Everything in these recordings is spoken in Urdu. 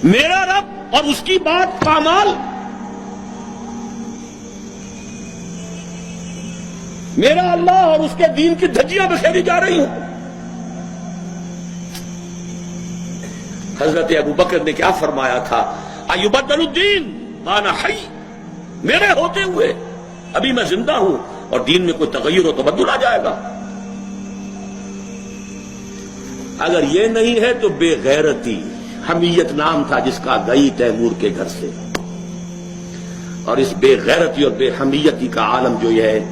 میرا رب اور اس کی بات پامال، میرا اللہ اور اس کے دین کی دھجیاں بکھیری جا رہی ہیں۔ حضرت ابوبکر نے کیا فرمایا تھا؟ ایبدل الدین وانا حی، میرے ہوتے ہوئے ابھی میں زندہ ہوں اور دین میں کوئی تغیر و تبدل آ جائے گا؟ اگر یہ نہیں ہے تو بے غیرتی، حمیت نام تھا جس کا گئی تیمور کے گھر سے، اور اس بے غیرتی اور بے حمیتی کا عالم جو یہ ہے،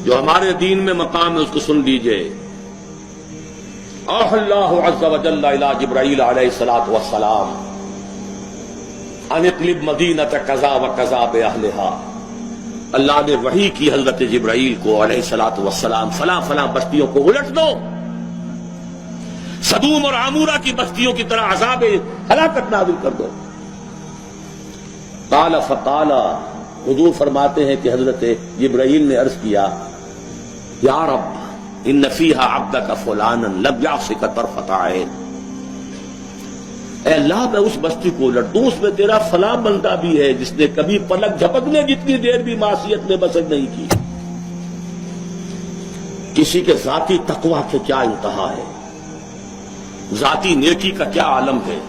جو ہمارے دین میں مقام ہے، اس کو سن لیجئے۔ اوحى اللہ عز وجل الى جبرائیل علیہ الصلوۃ والسلام ان اقلب مدینۃ کذا وکذا باہلھا، اللہ نے وحی کی حضرت جبرائیل کو علیہ الصلوۃ والسلام، فلاں فلاں بستیوں کو الٹ دو، سدوم اور عمورہ کی بستیوں کی طرح عذاب ہلاکت نازل کر دو۔ قال فقال، حضور فرماتے ہیں کہ حضرت جبرائیل نے عرض کیا، یا رب ان فیہا عبدک فلانا لم یعصک طرفۃ عین، اے اللہ میں اس بستی کو الٹ دوں، اس میں تیرا فلاں بندہ بھی ہے جس نے کبھی پلک جھپکنے جتنی دیر بھی معصیت میں بسر نہیں کی۔ کسی کے ذاتی تقویٰ کے کیا انتہا ہے، ذاتی نیکی کا کیا عالم ہے،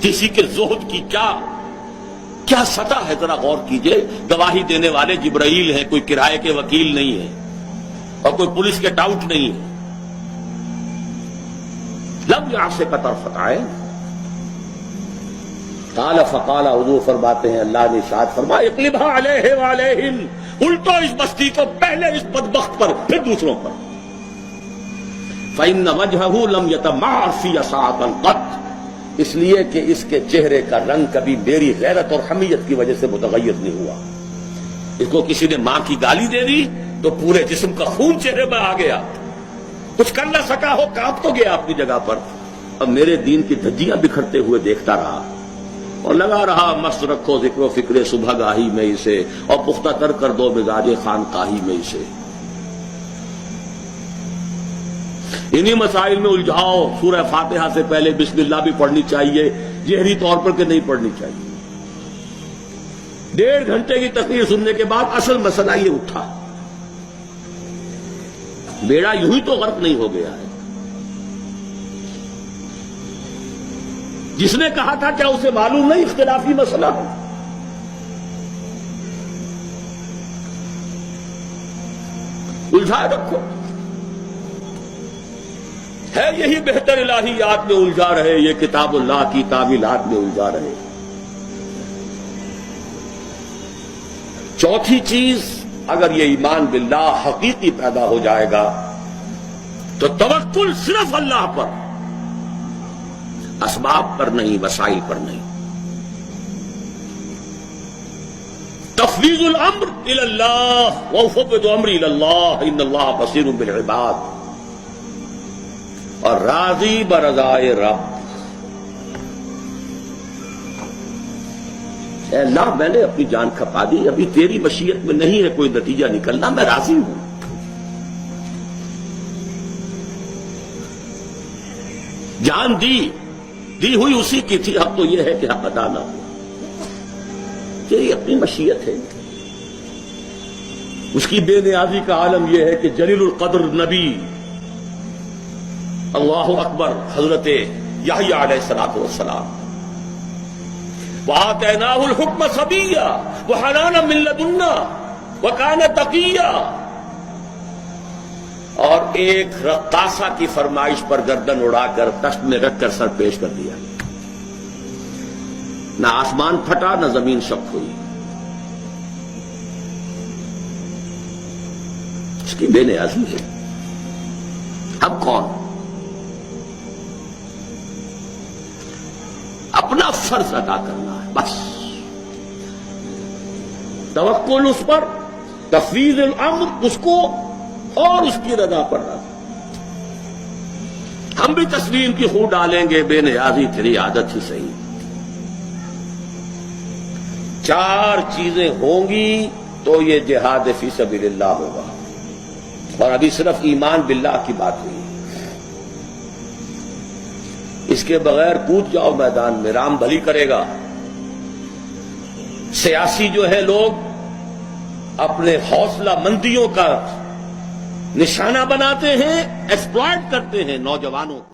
کسی کے زہد کی کیا سطح ہے، ذرا غور کیجئے۔ گواہی دینے والے جبرائیل ہیں، کوئی کرائے کے وکیل نہیں ہے اور کوئی پولیس کے ٹاؤٹ نہیں ہے۔ لم یعصک طرفۃ عین، قال فقال، حضور فرماتے ہیں اللہ نے ارشاد فرمایا، اقلبھا علیہ وعلیہم، الٹو اس بستی کو، پہلے اس بدبخت پر پھر دوسروں پر۔ فإن وجهه لم يتمعر في ساعة قط، اس لیے کہ اس کے چہرے کا رنگ کبھی میری غیرت اور حمیت کی وجہ سے متغیر نہیں ہوا۔ اس کو کسی نے ماں کی گالی دے دی تو پورے جسم کا خون چہرے میں آ گیا، کچھ کر نہ سکا ہو، کانپ تو گیا اپنی جگہ پر۔ اب میرے دین کی دھجیاں بکھرتے ہوئے دیکھتا رہا اور لگا رہا، مست رکھو ذکر و فکر صبح گاہی میں اسے، اور پختہ تر کر دو مزاج خانقاہی میں اسے۔ انہی مسائل میں الجھاؤ۔ سورہ فاتحہ سے پہلے بسم اللہ بھی پڑھنی چاہیے، جہری طور پر کہ نہیں پڑھنی چاہیے۔ 1.5 گھنٹے کی تقریر سننے کے بعد اصل مسئلہ یہ اٹھا، بیڑا یوں ہی تو غرق نہیں ہو گیا ہے۔ جس نے کہا تھا کیا اسے معلوم نہیں اختلافی مسئلہ ہے؟ الجھائے رکھو، ہے یہی بہتر الہیات میں الجھا رہے، یہ کتاب اللہ کی تعویلات میں الجھا رہے۔ چوتھی چیز، اگر یہ ایمان باللہ حقیقی پیدا ہو جائے گا تو توکل صرف اللہ پر، اسباب پر نہیں، وسائل پر نہیں۔ تفویض الامر الی اللہ، وافوض امری الی اللہ ان اللہ بصیر بالعباد، اور راضی برضائے رب۔ اے اللہ میں نے اپنی جان کھپا دی، ابھی تیری مشیت میں نہیں ہے کوئی نتیجہ نکلنا، میں راضی ہوں۔ جان دی ہوئی اسی کی تھی، اب تو یہ ہے کہ حق ادا نہ ہو، تیری اپنی مشیت ہے۔ اس کی بے نیازی کا عالم یہ ہے کہ جلیل القدر نبی، اللہ اکبر، حضرت یحییٰ علیہ السلام، وآتیناہ الحکم صبیا وحنانا من لدنا وکان تقیا، اور ایک رقاصہ کی فرمائش پر گردن اڑا کر تخت میں رکھ کر سر پیش کر دیا، نہ آسمان پھٹا نہ زمین شق ہوئی۔ اس کی بے نیازی ہے۔ اب کون اپنا فرض ادا کرنا ہے، بس توکل اس پر، تفویض الامر اس کو، اور اس کی رضا پر رضا۔ ہم بھی تسلیم کی خون ڈالیں گے، بے نیازی تیری عادت ہی صحیح۔ 4 چیزیں ہوں گی تو یہ جہاد فی سبیل اللہ ہوگا، اور ابھی صرف ایمان باللہ کی بات ہوئی۔ اس کے بغیر کود جاؤ میدان میں، رام بھلی کرے گا۔ سیاسی جو ہے لوگ اپنے حوصلہ مندیوں کا نشانہ بناتے ہیں، ایکسپلائٹ کرتے ہیں نوجوانوں کو۔